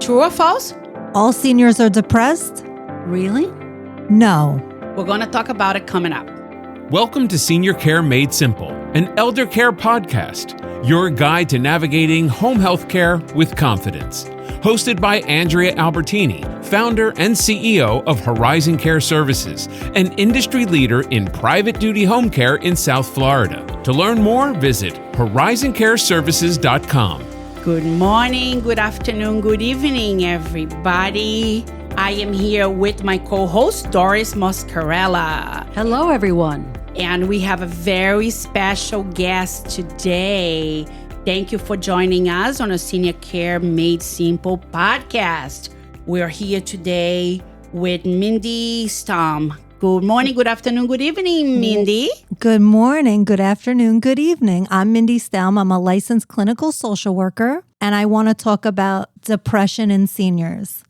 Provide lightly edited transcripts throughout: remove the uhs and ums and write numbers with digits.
True or false? All seniors are depressed? Really? No. We're going to talk about it coming up. Welcome to Senior Care Made Simple, an elder care podcast, your guide to navigating home health care with confidence. Hosted by Andrea Albertini, founder and CEO of Horizon Care Services, an industry leader in private duty home care in South Florida. To learn more, visit horizoncareservices.com. Good morning, good afternoon, good evening, everybody. I am here with my co-host, Doris Muscarella. Hello, everyone. And we have a very special guest today. Thank you for joining us on a Senior Care Made Simple podcast. We're here today with Mindy Staum. Good morning, good afternoon, good evening, Mindy. Good morning, good afternoon, good evening. I'm Mindy Staum. I'm a licensed clinical social worker, and I want to talk about depression in seniors.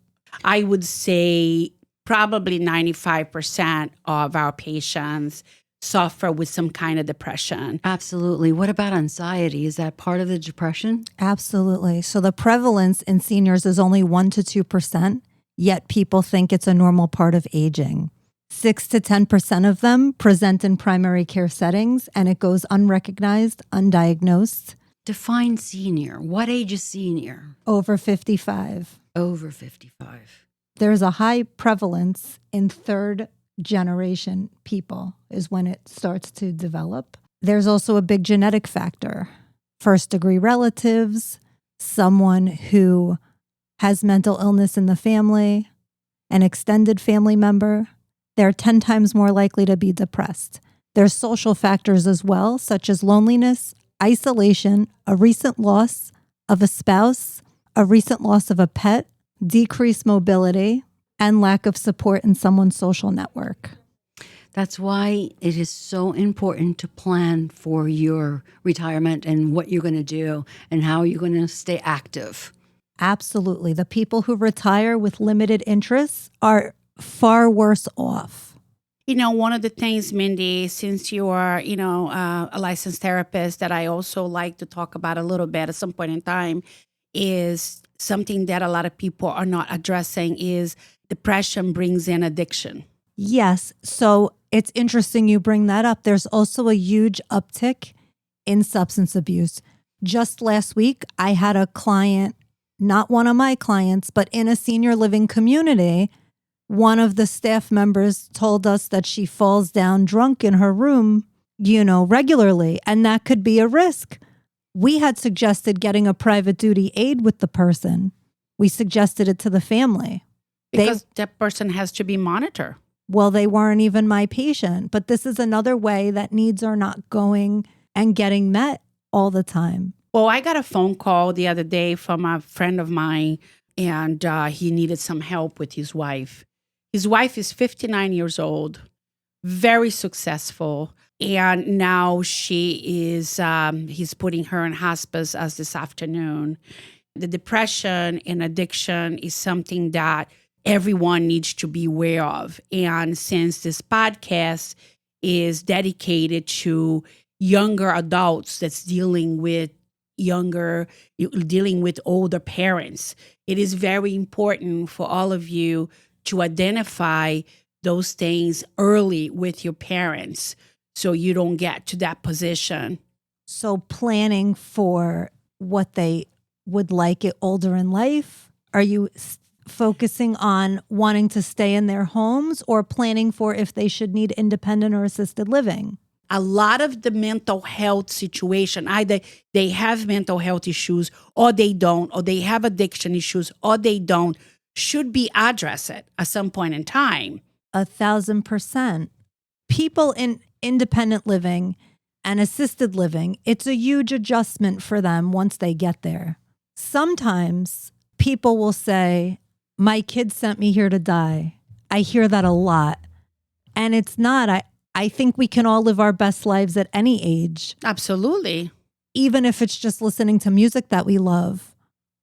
I would say probably 95% of our patients suffer with some kind of depression. Absolutely. What about anxiety? Is that part of the depression? Absolutely. So the prevalence in seniors is only 1 to 2%, yet people think it's a normal part of aging. 6 to 10% of them present in primary care settings, and it goes unrecognized, undiagnosed. Define senior. What age is senior? Over 55. Over 55. There's a high prevalence in third generation people is when it starts to develop. There's also a big genetic factor. First degree relatives, someone who has mental illness in the family, an extended family member. They're 10 times more likely to be depressed. There's social factors as well, such as loneliness, isolation, a recent loss of a spouse, a recent loss of a pet, decreased mobility, and lack of support in someone's social network. That's why it is so important to plan for your retirement and what you're going to do and how you're going to stay active. Absolutely. The people who retire with limited interests are far worse off. You know, one of the things, Mindy, since you are, a licensed therapist, that I also like to talk about a little bit at some point in time is something that a lot of people are not addressing is depression brings in addiction. Yes. So it's interesting you bring that up. There's also a huge uptick in substance abuse. Just last week, I had a client, not one of my clients, but in a senior living community. One of the staff members told us that she falls down drunk in her room, regularly, and that could be a risk. We had suggested getting a private duty aid with the person. We suggested it to the family. Because that person has to be monitored. Well, they weren't even my patient, but this is another way that needs are not going and getting met all the time. Well, I got a phone call the other day from a friend of mine, and he needed some help with his wife. His wife is 59 years old, very successful, and now she is, he's putting her in hospice as this afternoon. The depression and addiction is something that everyone needs to be aware of. And since this podcast is dedicated to younger adults that's dealing with older parents, it is very important for all of you to identify those things early with your parents so you don't get to that position. So planning for what they would like it older in life, are you focusing on wanting to stay in their homes or planning for if they should need independent or assisted living? A lot of the mental health situation, either they have mental health issues or they don't, or they have addiction issues or they don't, should be addressed at some point in time. 1,000%. People in independent living and assisted living, it's a huge adjustment for them once they get there. Sometimes people will say, my kid sent me here to die. I hear that a lot. And it's not. I think we can all live our best lives at any age. Absolutely. Even if it's just listening to music that we love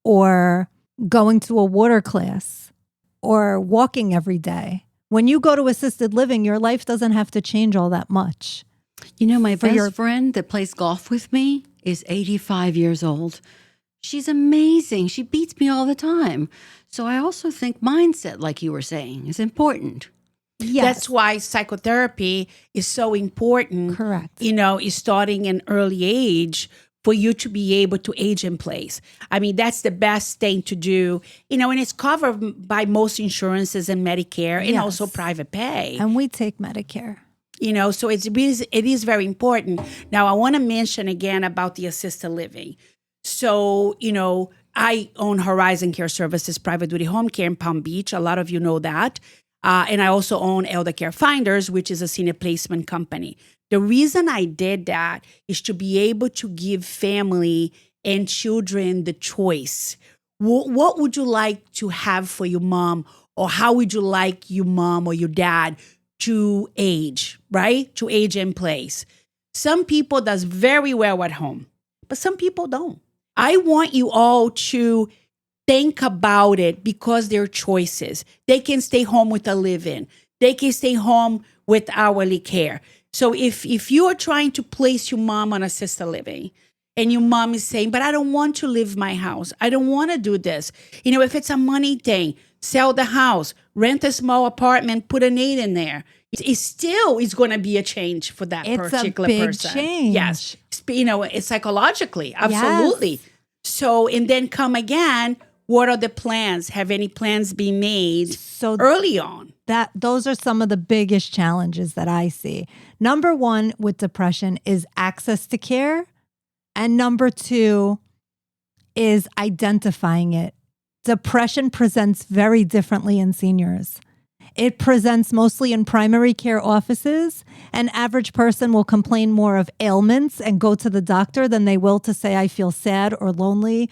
or going to a water class or walking every day. When you go to assisted living, your life doesn't have to change all that much. My best friend that plays golf with me is 85 years old. She's amazing. She beats me all the time. So I also think mindset, like you were saying, is important. Yes. That's why psychotherapy is so important. Correct. Is starting an early age for you to be able to age in place. I mean, that's the best thing to do, and it's covered by most insurances and Medicare and Yes. also private pay. And we take Medicare. So it is very important. Now, I want to mention again about the assisted living. So, I own Horizon Care Services, private duty home care in Palm Beach. A lot of you know that. And I also own Elder Care Finders, which is a senior placement company. The reason I did that is to be able to give family and children the choice. What would you like to have for your mom? Or how would you like your mom or your dad to age, right? To age in place. Some people does very well at home, but some people don't. I want you all to think about it because they're choices. They can stay home with a live-in. They can stay home with hourly care. So if you are trying to place your mom on assisted living and your mom is saying, but I don't want to leave my house. I don't want to do this. If it's a money thing, sell the house, rent a small apartment, put an aid in there. It still is going to be a change for that particular big person. change. Yes. It's psychologically, absolutely. Yes. So, and then come again, what are the plans? Have any plans been made early on? Those are some of the biggest challenges that I see. Number one with depression is access to care. And number two is identifying it. Depression presents very differently in seniors. It presents mostly in primary care offices. An average person will complain more of ailments and go to the doctor than they will to say, I feel sad or lonely,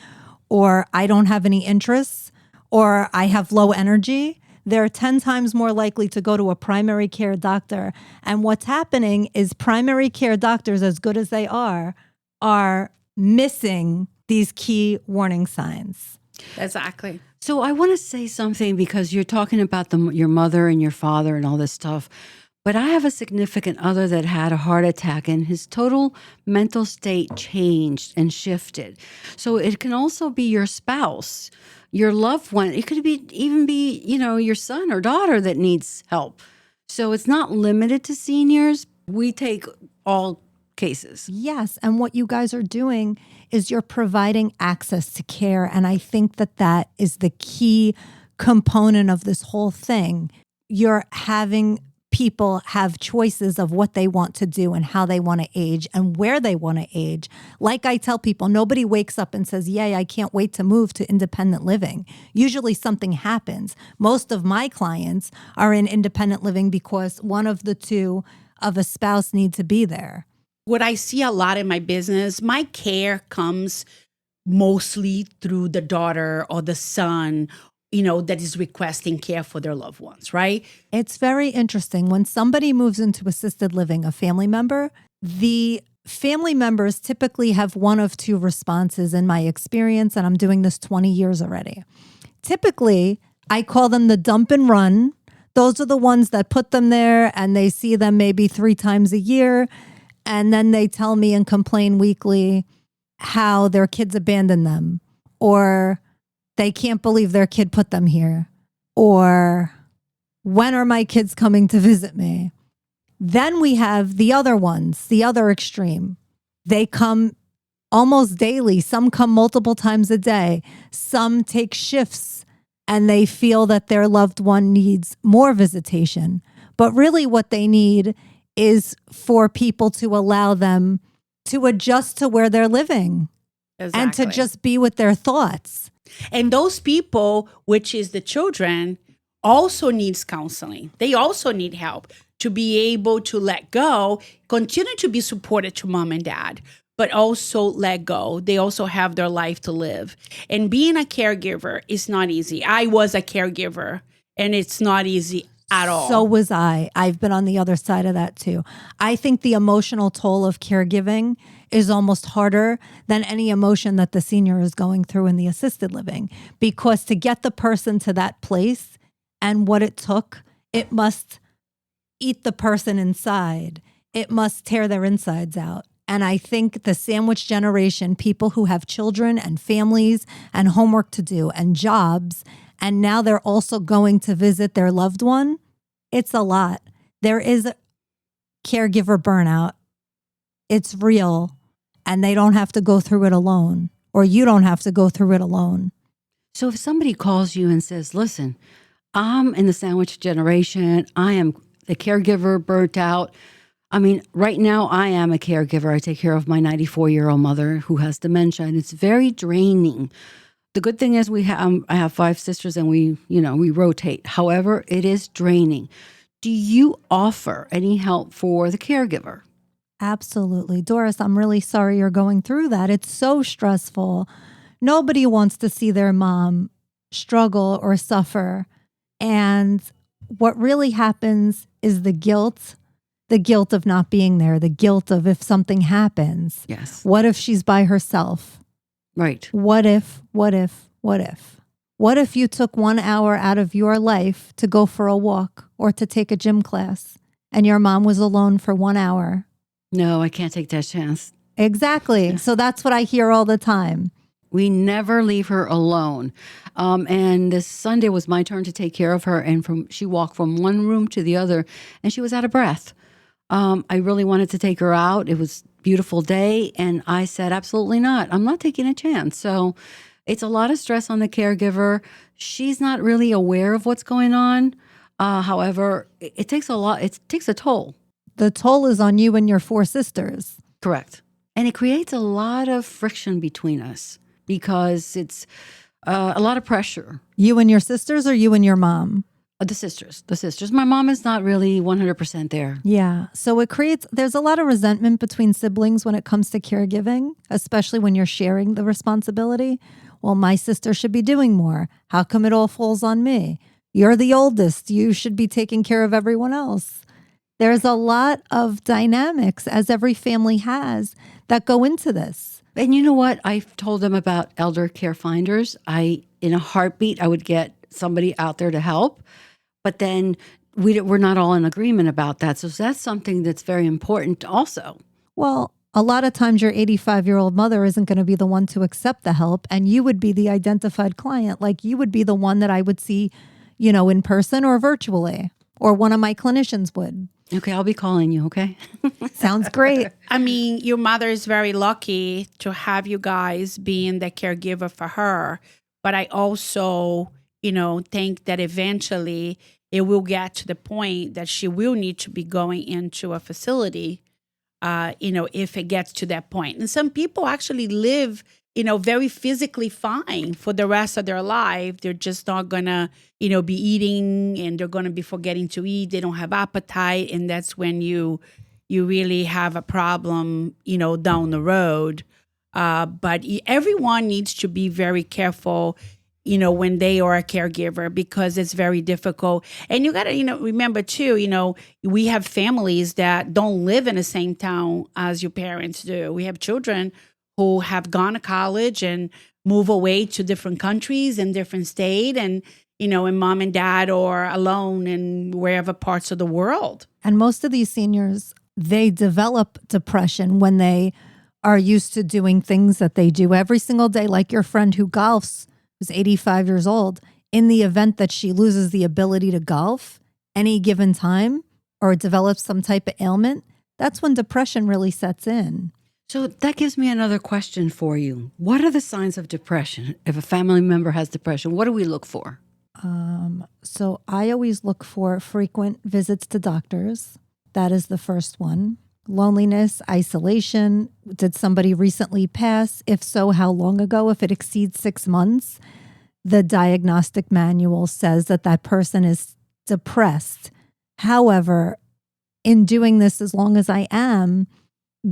or I don't have any interests, or I have low energy. They're 10 times more likely to go to a primary care doctor. And what's happening is primary care doctors, as good as they are missing these key warning signs. Exactly. So I want to say something because you're talking about your mother and your father and all this stuff. But I have a significant other that had a heart attack and his total mental state changed and shifted. So it can also be your spouse, your loved one. It could even be, your son or daughter that needs help. So it's not limited to seniors. We take all cases. Yes. And what you guys are doing is you're providing access to care. And I think that is the key component of this whole thing. You're having people have choices of what they want to do and how they want to age and where they want to age. Like I tell people, nobody wakes up and says, yay, I can't wait to move to independent living. Usually something happens. Most of my clients are in independent living because one of the two of a spouse need to be there. What I see a lot in my business, my care comes mostly through the daughter or the son, that is requesting care for their loved ones, right? It's very interesting. When somebody moves into assisted living, a family member, the family members typically have one of two responses in my experience, and I'm doing this 20 years already. Typically, I call them the dump and run. Those are the ones that put them there and they see them maybe 3 times a year. And then they tell me and complain weekly how their kids abandoned them, or they can't believe their kid put them here, or when are my kids coming to visit me? Then we have the other ones, the other extreme. They come almost daily. Some come multiple times a day. Some take shifts and they feel that their loved one needs more visitation. But really what they need is for people to allow them to adjust to where they're living. Exactly. And to just be with their thoughts. And those people, which is the children, also needs counseling. They also need help to be able to let go, continue to be supported to mom and dad, but also let go. They also have their life to live. And being a caregiver is not easy. I was a caregiver, and it's not easy at all. So was I. I've been on the other side of that too. I think the emotional toll of caregiving is almost harder than any emotion that the senior is going through in the assisted living, because to get the person to that place and what it took, it must eat the person inside. It must tear their insides out. And I think the sandwich generation, people who have children and families and homework to do and jobs, and now they're also going to visit their loved one, it's a lot. There is caregiver burnout. It's real, and they don't have to go through it alone, or you don't have to go through it alone. So if somebody calls you and says, listen, I'm in the sandwich generation, I am the caregiver burnt out. I mean, right now I am a caregiver. I take care of my 94-year-old mother who has dementia, and it's very draining. The good thing is I have 5 sisters, and we rotate. However, it is draining. Do you offer any help for the caregiver? Absolutely. Doris, I'm really sorry you're going through that. It's so stressful. Nobody wants to see their mom struggle or suffer. And what really happens is the guilt of not being there, the guilt of if something happens. Yes. What if she's by herself? Right. What if? What if you took 1 hour out of your life to go for a walk or to take a gym class and your mom was alone for 1 hour? No, I can't take that chance. Exactly. So that's what I hear all the time. We never leave her alone. And this Sunday was my turn to take care of her. And she walked from one room to the other and she was out of breath. I really wanted to take her out. It was a beautiful day. And I said, absolutely not. I'm not taking a chance. So it's a lot of stress on the caregiver. She's not really aware of what's going on. However, it takes a lot. It takes a toll. The toll is on you and your 4 sisters. Correct. And it creates a lot of friction between us because it's a lot of pressure. You and your sisters or you and your mom? The sisters. My mom is not really 100% there. Yeah. So there's a lot of resentment between siblings when it comes to caregiving, especially when you're sharing the responsibility. Well, my sister should be doing more. How come it all falls on me? You're the oldest. You should be taking care of everyone else. There's a lot of dynamics, as every family has, that go into this. And you know what? I've told them about elder care finders. In a heartbeat, I would get somebody out there to help. But then we're not all in agreement about that. So that's something that's very important also. Well, a lot of times your 85-year-old mother isn't going to be the one to accept the help, and you would be the identified client. Like you would be the one that I would see, in person or virtually, or one of my clinicians would. Okay, I'll be calling you, okay? Sounds great. I mean, your mother is very lucky to have you guys being the caregiver for her. But I also, think that eventually it will get to the point that she will need to be going into a facility, if it gets to that point. And some people actually live, very physically fine for the rest of their life. They're just not going to, be eating, and they're going to be forgetting to eat. They don't have appetite. And that's when you really have a problem, down the road. But everyone needs to be very careful, when they are a caregiver, because it's very difficult. And you got to, remember too, we have families that don't live in the same town as your parents do. We have children who have gone to college and move away to different countries and different state, and and mom and dad are alone in wherever parts of the world. And most of these seniors, they develop depression when they are used to doing things that they do every single day, like your friend who golfs, who's 85 years old. In the event that she loses the ability to golf any given time or develops some type of ailment, that's when depression really sets in. So that gives me another question for you. What are the signs of depression? If a family member has depression, what do we look for? So I always look for frequent visits to doctors. That is the first one. Loneliness, isolation. Did somebody recently pass? If so, how long ago? If it exceeds 6 months, the diagnostic manual says that person is depressed. However, in doing this as long as I am,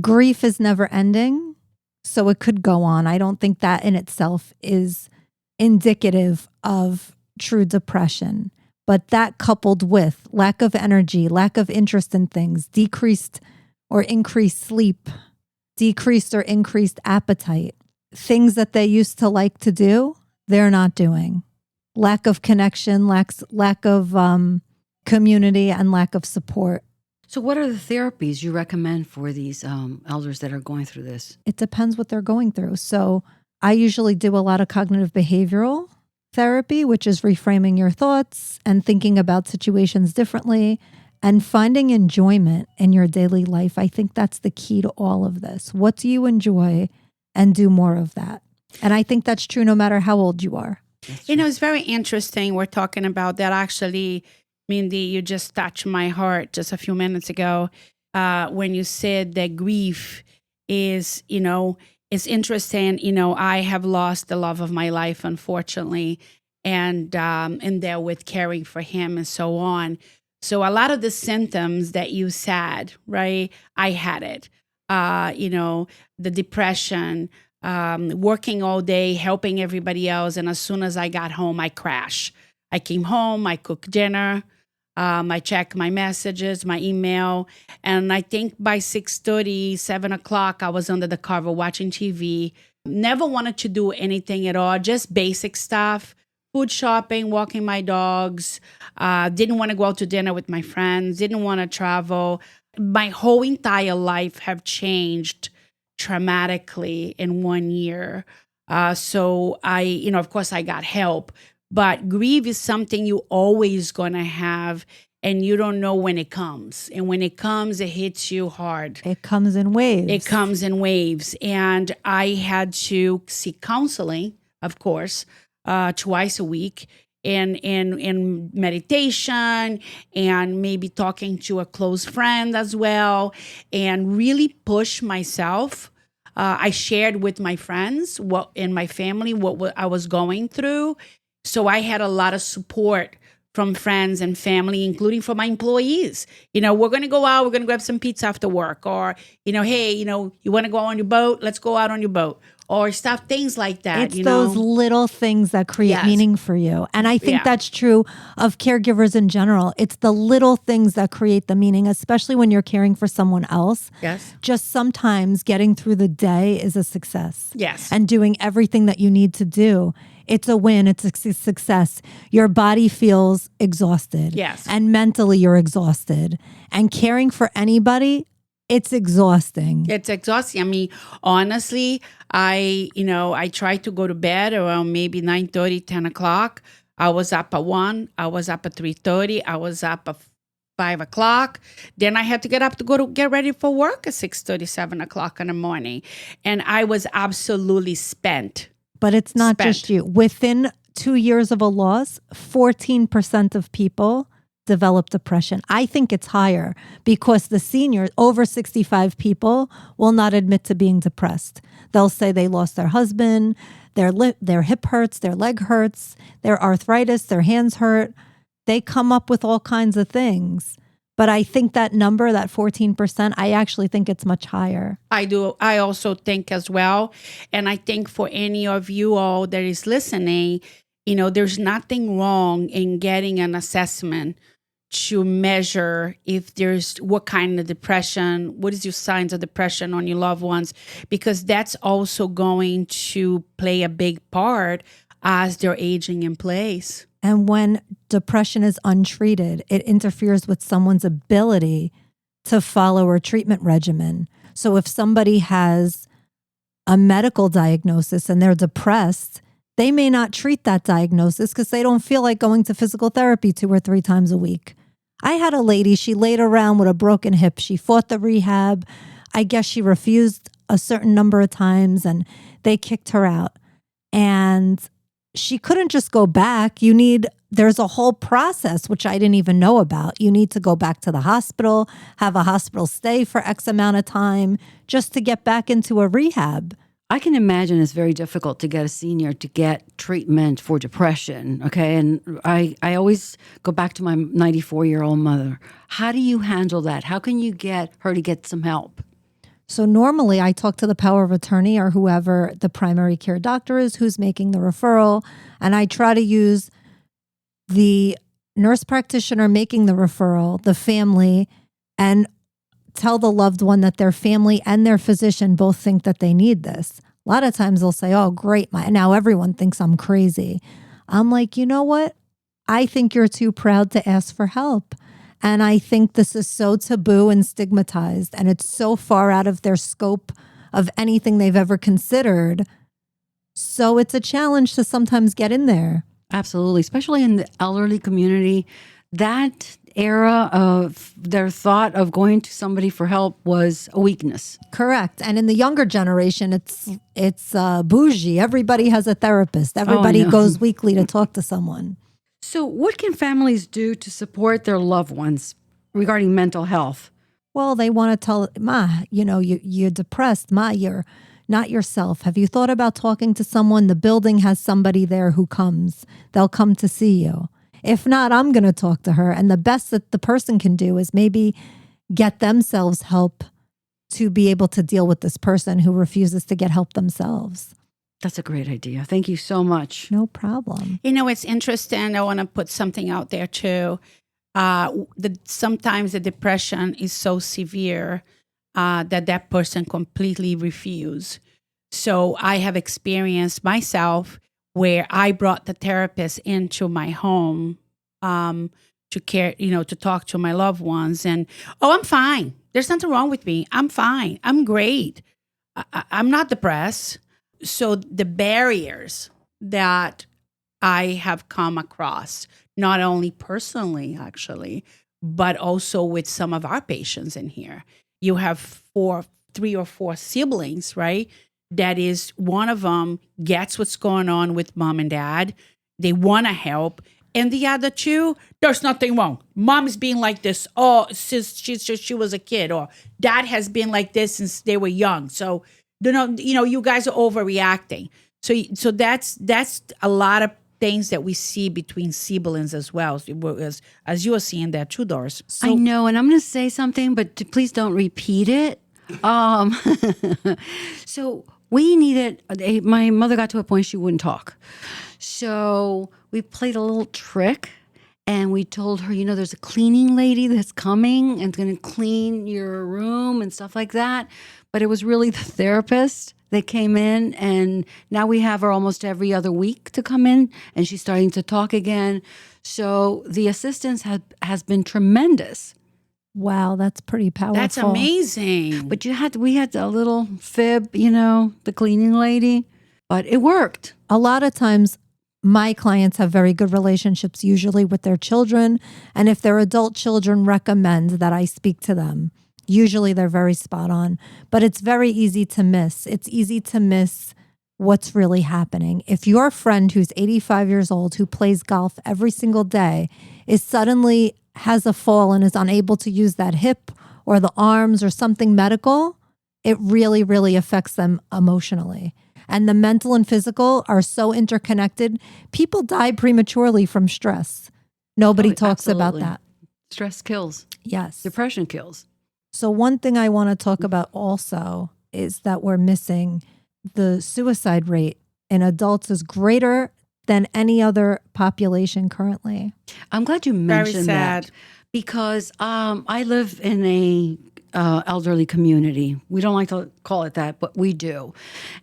grief is never ending, so it could go on. I don't think that in itself is indicative of true depression. But that coupled with lack of energy, lack of interest in things, decreased or increased sleep, decreased or increased appetite, things that they used to like to do, they're not doing. Lack of connection, lack of community, and lack of support. So what are the therapies you recommend for these elders that are going through this? It depends what they're going through. So I usually do a lot of cognitive behavioral therapy, which is reframing your thoughts and thinking about situations differently and finding enjoyment in your daily life. I think that's the key to all of this. What do you enjoy, and do more of that? And I think that's true no matter how old you are. It's very interesting. We're talking about that. Actually, Mindy, you just touched my heart just a few minutes ago when you said that grief is, it's interesting. I have lost the love of my life, unfortunately, and there with caring for him and so on. So a lot of the symptoms that you said, right? I had it. The depression, working all day, helping everybody else, and as soon as I got home, I crashed. I came home, I cooked dinner. I check my messages, my email, and I think by 6:30, 7 o'clock, I was under the cover watching TV. Never wanted to do anything at all, just basic stuff, food shopping, walking my dogs. Didn't want to go out to dinner with my friends, didn't want to travel. My whole entire life have changed dramatically in 1 year. So I, of course, I got help. But grief is something you always gonna have, and you don't know when it comes. And when it comes, it hits you hard. It comes in waves. It comes in waves. And I had to seek counseling, of course, twice a week, in meditation, and maybe talking to a close friend as well, and really push myself. I shared with my friends in my family what I was going through. So I had a lot of support from friends and family, including from my employees. We're going to go out, we're going to grab some pizza after work. Or, hey, you want to go on your boat? Let's go out on your boat. Or stuff, things like that. It's those little things that create meaning for you. And I think that's true of caregivers in general. It's the little things that create the meaning, especially when you're caring for someone else. Yes. Just sometimes getting through the day is a success. Yes. And doing everything that you need to do. It's a win. It's a success. Your body feels exhausted. Yes. And mentally you're exhausted. And caring for anybody, it's exhausting. It's exhausting. I mean, honestly, I tried to go to bed around maybe 9:30, 10 o'clock. I was up at 1. I was up at 3:30. I was up at 5 o'clock. Then I had to get up to get ready for work at 6:30, 7 o'clock in the morning. And I was absolutely spent. But it's not just you. Within 2 years of a loss, 14% of people develop depression. I think it's higher because the seniors, over 65 people, will not admit to being depressed. They'll say they lost their husband, their hip hurts, their leg hurts, their arthritis, their hands hurt. They come up with all kinds of things. But I think that number, that 14%, I actually think it's much higher. I do. I also think as well. And I think for any of you all that is listening, there's nothing wrong in getting an assessment to measure if there's what kind of depression, what is your signs of depression on your loved ones, because that's also going to play a big part as they're aging in place. And when depression is untreated, it interferes with someone's ability to follow a treatment regimen. So if somebody has a medical diagnosis and they're depressed, they may not treat that diagnosis because they don't feel like going to physical therapy 2 or 3 times a week. I had a lady, she laid around with a broken hip. She fought the rehab. I guess she refused a certain number of times and they kicked her out. And she couldn't just go back. There's a whole process, which I didn't even know about. You need to go back to the hospital, have a hospital stay for X amount of time just to get back into a rehab. I can imagine it's very difficult to get a senior to get treatment for depression, okay? And I always go back to my 94-year-old mother. How do you handle that? How can you get her to get some help? So normally I talk to the power of attorney or whoever the primary care doctor is who's making the referral, and I try to use the nurse practitioner making the referral, the family, and tell the loved one that their family and their physician both think that they need this. A lot of times they'll say, oh, great, now everyone thinks I'm crazy. I'm like, you know what? I think you're too proud to ask for help. And I think this is so taboo and stigmatized, and it's so far out of their scope of anything they've ever considered. So it's a challenge to sometimes get in there. Absolutely, especially in the elderly community. That era of their thought of going to somebody for help was a weakness. Correct. And in the younger generation, it's bougie. Everybody has a therapist. Everybody goes weekly to talk to someone. So what can families do to support their loved ones regarding mental health? Well, they want to tell, Ma, you're depressed. Ma, you're not yourself. Have you thought about talking to someone? The building has somebody there who comes. They'll come to see you. If not, I'm going to talk to her. And the best that the person can do is maybe get themselves help to be able to deal with this person who refuses to get help themselves. That's a great idea. Thank you so much. No problem. It's interesting. I want to put something out there too. Sometimes the depression is so severe that person completely refuses. So I have experienced myself where I brought the therapist into my home to care, to talk to my loved ones. And, I'm fine. There's nothing wrong with me. I'm fine. I'm great. I'm not depressed. So the barriers that I have come across, not only personally, actually, but also with some of our patients in here. You have 3 or 4 siblings, right? That is, one of them gets what's going on with mom and dad. They want to help. And the other 2, there's nothing wrong. Mom is being like this, since she was a kid, or dad has been like this since they were young. So, you guys are overreacting. So that's a lot of things that we see between siblings as well, as you are seeing that too, Doris. I know, and I'm going to say something, but please don't repeat it. So we needed, my mother got to a point she wouldn't talk. So we played a little trick and we told her, there's a cleaning lady that's coming and going to clean your room and stuff like that. But it was really the therapist that came in, and now we have her almost every other week to come in, and she's starting to talk again. So the assistance has been tremendous. Wow, that's pretty powerful. That's amazing. But we had a little fib, the cleaning lady, but it worked. A lot of times my clients have very good relationships, usually with their children. And if their adult children recommend that I speak to them, usually they're very spot on. But it's very easy to miss. It's easy to miss what's really happening. If your friend who's 85 years old, who plays golf every single day, is suddenly has a fall and is unable to use that hip or the arms or something medical, it really, really affects them emotionally. And the mental and physical are so interconnected. People die prematurely from stress. Nobody talks about that. Stress kills. Yes. Depression kills. So one thing I want to talk about also is that we're missing the suicide rate in adults is greater than any other population currently. I'm glad you mentioned sad. that because I live in a elderly community. We don't like to call it that, but we do.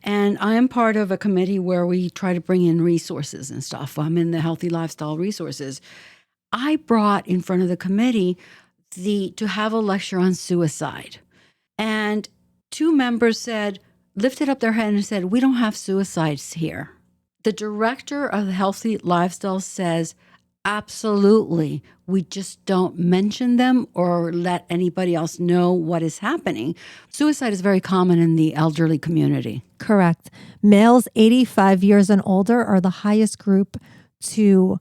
And I am part of a committee where we try to bring in resources and stuff. I'm in the Healthy Lifestyle Resources. I brought in front of the committee to have a lecture on suicide. And 2 members lifted up their hand and said, we don't have suicides here. The director of the Healthy Lifestyle says, absolutely. We just don't mention them or let anybody else know what is happening. Suicide is very common in the elderly community. Correct. Males 85 years and older are the highest group to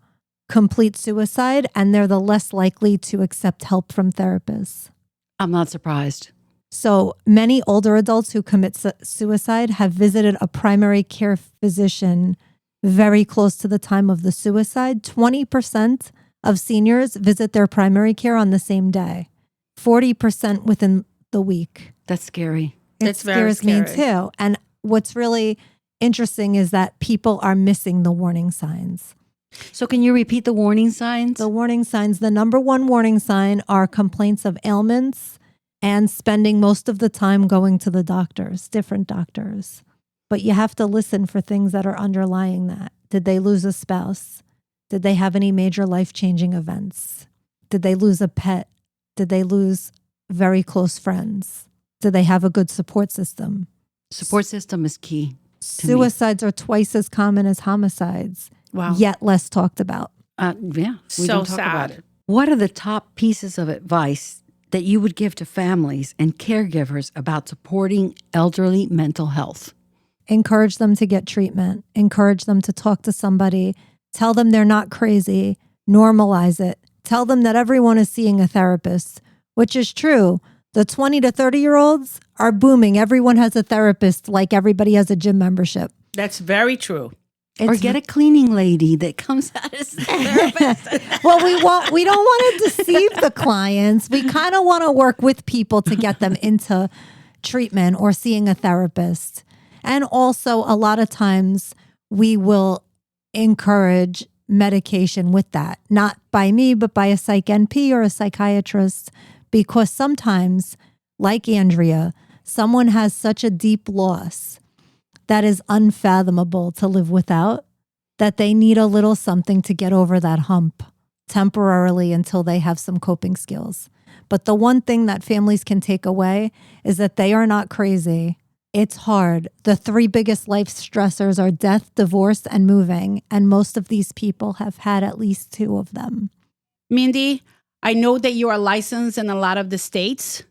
complete suicide, and they're the less likely to accept help from therapists. I'm not surprised. So many older adults who commit suicide have visited a primary care physician very close to the time of the suicide. 20% of seniors visit their primary care on the same day, 40% within the week. That's scary. It scares me too. And what's really interesting is that people are missing the warning signs. So can you repeat the warning signs? The warning signs, the number one warning sign are complaints of ailments and spending most of the time going to the doctors, different doctors. But you have to listen for things that are underlying that. Did they lose a spouse? Did they have any major life-changing events? Did they lose a pet? Did they lose very close friends? Do they have a good support system? Support system is key. Suicides are twice as common as homicides, Wow. yet less talked about. Yeah, we So don't talk sad. about it. What are the top pieces of advice that you would give to families and caregivers about supporting elderly mental health? Encourage them to get treatment. Encourage them to talk to somebody. Tell them they're not crazy. Normalize it. Tell them that everyone is seeing a therapist, which is true. The 20 to 30-year-olds are booming. Everyone has a therapist, like everybody has a gym membership. That's very true. Or get a cleaning lady that comes out as a therapist. Well, we don't want to deceive the clients. We kind of want to work with people to get them into treatment or seeing a therapist. And also, a lot of times we will encourage medication with that, not by me, but by a psych NP or a psychiatrist, because sometimes, like Andrea, someone has such a deep loss that is unfathomable to live without, that they need a little something to get over that hump temporarily until they have some coping skills. But the one thing that families can take away is that they are not crazy. It's hard. The 3 biggest life stressors are death, divorce, and moving. And most of these people have had at least 2 of them. Mindy, I know that you are licensed in a lot of the states.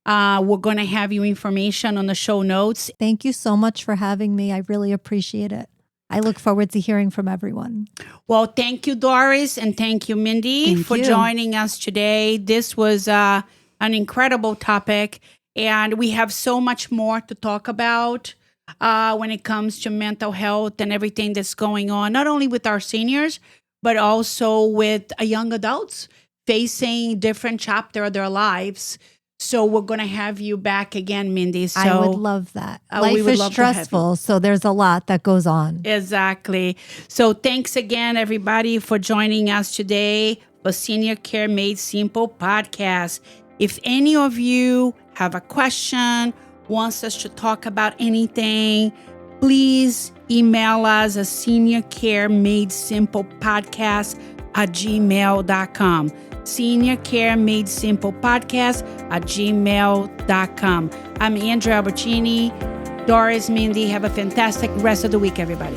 We're going to have your information on the show notes. Thank you so much for having me. I really appreciate it. I look forward to hearing from everyone. Well, thank you, Doris, and thank you, Mindy, Thank for you. joining us today. This was an incredible topic, and we have so much more to talk about when it comes to mental health and everything that's going on, not only with our seniors, but also with young adults facing different chapter of their lives. So we're going to have you back again, Mindy. So I would love that. we Life would is love to have stressful, so there's a lot that goes on. Exactly. So thanks again, everybody, for joining us today for Senior Care Made Simple podcast. If any of you have a question, wants us to talk about anything, please email us at seniorcaremadesimplepodcast@gmail.com. seniorcaremadesimplepodcast@gmail.com. I'm Andrea Albertini. Doris, Mindy, have a fantastic rest of the week, everybody.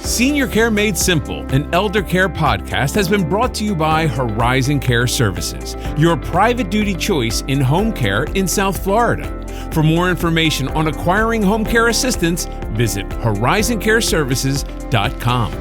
Senior Care Made Simple, an elder care podcast, has been brought to you by Horizon Care Services, your private duty choice in home care in South Florida. For more information on acquiring home care assistance, visit horizoncareservices.com.